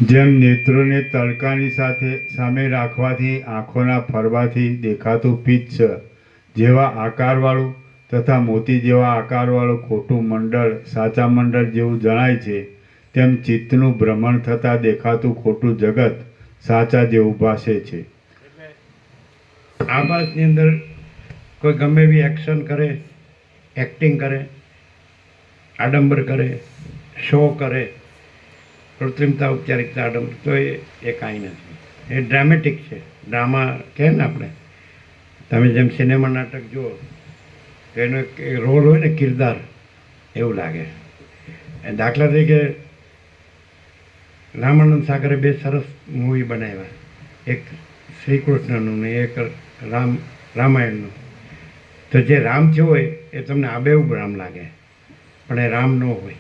જેમ નેત્રોને તડકાની સામે રાખવાથી આંખોના ફરવાથી દેખાતું પિત્ત જેવા આકારવાળું તથા મોતી જેવા આકારવાળું ખોટું મંડળ સાચા મંડળ જેવું જણાય છે, તેમ ચિત્તનું ભ્રમણ થતાં દેખાતું ખોટું જગત સાચા જેવું ભાસે છે. આભાસની અંદર કોઈ ગમે એવી એક્શન કરે, એક્ટિંગ કરે, આડંબર કરે, શો કરે, કૃત્રિમતા, ઔપચારિકતા, આડંબર, તો એ કાંઈ નથી. એ ડ્રામેટિક છે. ડ્રામા કહે ને આપણે, તમે જેમ સિનેમા નાટક જુઓ તો એનો એક રોલ હોય ને, કિરદાર, એવું લાગે. દાખલા તરીકે રામાનંદ સાગરે બે સરસ મૂવી બનાવ્યા, એક શ્રી કૃષ્ણનું ને એક રામાયણનું. તો જે રામ થયો હોય એ તમને આબેહૂબ રામ લાગે, પણ એ રામ ન હોય.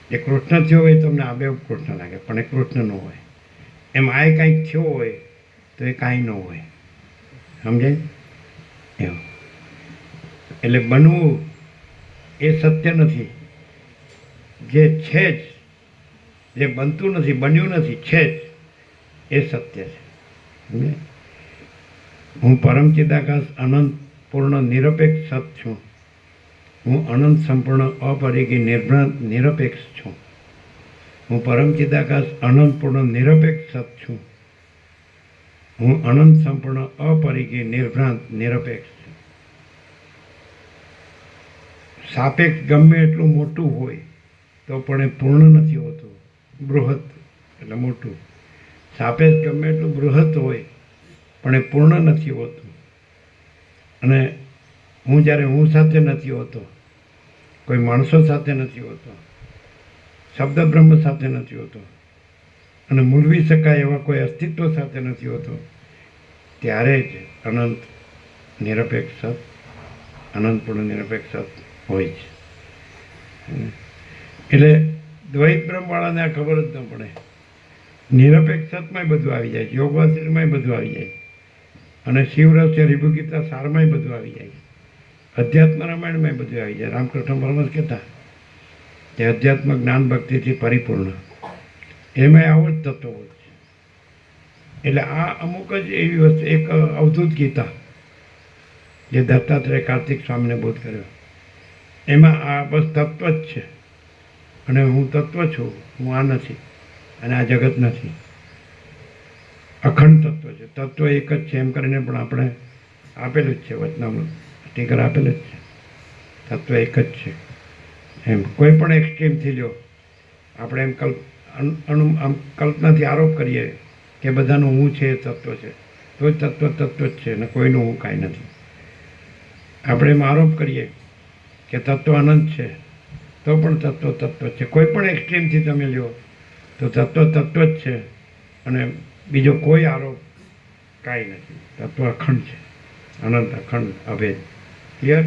જે કૃષ્ણ થયો હોય તમને આબેહૂબ કૃષ્ણ લાગે, પણ એ કૃષ્ણ ન હોય. એમ આ કાંઈક થયો હોય તો એ કાંઈ ન હોય. સમજાય એવું? એટલે બનવું એ સત્ય નથી. જે છે જ, જે બનતું નથી, બન્યું નથી, છે જ, એ સત્ય છે. સમજાય? હું પરમ ચિદાકાશ અનંત પૂર્ણ નિરપેક્ષ સત છું. હું અનંત સંપૂર્ણ અપરિગી નિર્ભ્રાંત નિરપેક્ષ છું. હું પરમ ચિદાકાશ અનંત પૂર્ણ નિરપેક્ષ સત છું. હું અનંત સંપૂર્ણ અપરિગી નિર્ભ્રાંત નિરપેક્ષ છું. સાપેક્ષ ગમે એટલું મોટું હોય તો પણ એ પૂર્ણ નથી હોતું. બૃહત એટલે મોટું. સાપેક્ષ ગમે એટલું બૃહત હોય પણ એ પૂર્ણ નથી હોતું. અને હું જ્યારે હું સાથે નથી હોતો, કોઈ માણસો સાથે નથી હોતો, શબ્દ બ્રહ્મ સાથે નથી હોતો અને મૂલવી શકાય એવા કોઈ અસ્તિત્વ સાથે નથી હોતો, ત્યારે જ અનંત નિરપેક્ષ સત, અનંત પૂર્ણ નિરપેક્ષ સત હોય છે. એટલે દ્વૈત બ્રહ્મવાળાને આ ખબર જ ન પડે. નિરપેક્ષ સતમાંય બધું આવી જાય, યોગ વાસિષ્ઠમાંય બધું આવી જાય, અને શિવ રહસ્ય રિભુ ગીતા સારમાંય બધું આવી જાય, અધ્યાત્મ રામાયણમાંય બધું આવી જાય. રામકૃષ્ણ પરમહંસ કહેતા કે અધ્યાત્મ જ્ઞાન ભક્તિથી પરિપૂર્ણ, એમાંય આવો જ તત્વો હોય છે. એટલે આ અમુક જ એવી વસ્તુ, એક અવધૂત ગીતા જે દત્તાત્રેય કાર્તિક સ્વામીને બોધ કર્યો, એમાં આ બસ તત્વ જ છે. અને હું તત્વ છું, હું આ નથી અને આ જગત નથી. અખંડ તત્વ છે. તત્વ એક જ છે એમ કરીને પણ આપણે આપેલું જ છે, વચનામૃત સ્ટીકર આપેલું જ છે. તત્વ એક જ છે એમ. કોઈ પણ એક્સ્ટ્રીમથી લો, આપણે એમ કલ્પનાથી આરોપ કરીએ કે બધાનું હું છે એ તત્વ છે, તો જ તત્વ જ છે ને કોઈનું હું કાંઈ નથી. આપણે એમ આરોપ કરીએ કે તત્વ અનંત છે, તો પણ તત્વ જ છે. કોઈ પણ એક્સ્ટ્રીમથી તમે લ્યો તો તત્વ જ છે અને બીજો કોઈ આરોપ કાંઈ નથી. તત્વ અખંડ છે, અનંત, અખંડ, અભેદ. ક્લિયર?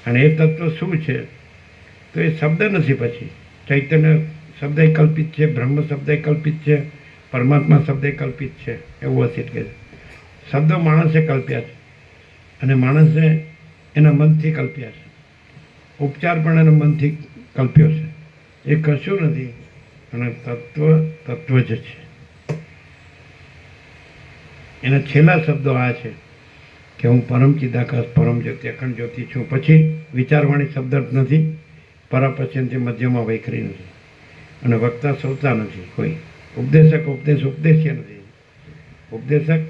અને એ તત્વ શું છે? તો એ શબ્દ નથી. પછી ચૈતન્ય શબ્દ કલ્પિત છે, બ્રહ્મ શબ્દ કલ્પિત છે, પરમાત્મા શબ્દ કલ્પિત છે, એવું વસિત કહે છે. શબ્દો માણસે કલ્પ્યા છે અને માણસે એના મનથી કલ્પ્યા છે. ઉપચાર પણ એના મનથી કલ્પ્યો છે. એ કશું નથી અને તત્વ જ છે. એના છેલ્લા શબ્દો આ છે કે હું પરમ ચિદાકાશ પરમ જ્યોતિ અખંડ જ્યોતિ છું. પછી વિચારવાણી શબ્દ નથી, પરાપશ્યંથી મધ્યમાં વૈખરી નથી અને વક્તા શ્રોતા નથી. કોઈ ઉપદેશક ઉપદેશ્ય નથી. ઉપદેશક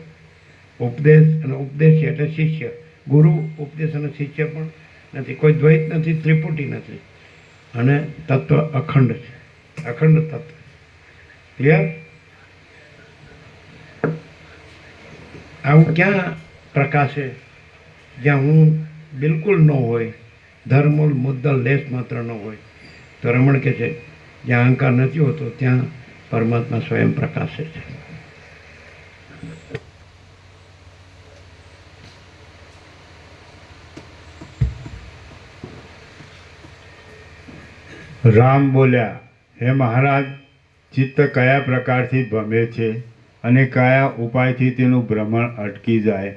ઉપદેશ અને ઉપદેશ્ય એટલે શિષ્ય. ગુરુ ઉપદેશ અને શિષ્ય પણ નથી. કોઈ દ્વૈત નથી, ત્રિપુટી નથી અને તત્વ અખંડ છે. અખંડ તત્વ. ક્લિયર? આવું ક્યાં પ્રકાશે જ્યાં હું બિલકુલ ન હોય, ધર્મૂળ મુદ્દલ લેશ માત્ર ન હોય. તો રમણ કહે છે જ્યાં અહંકાર નથી હોતો ત્યાં પરમાત્મા સ્વયં પ્રકાશે છે. રામ બોલ્યા, હે મહારાજ, ચિત્ત કયા પ્રકારથી ભમે છે અને કયા ઉપાયથી તેનું ભ્રમણ અટકી જાય?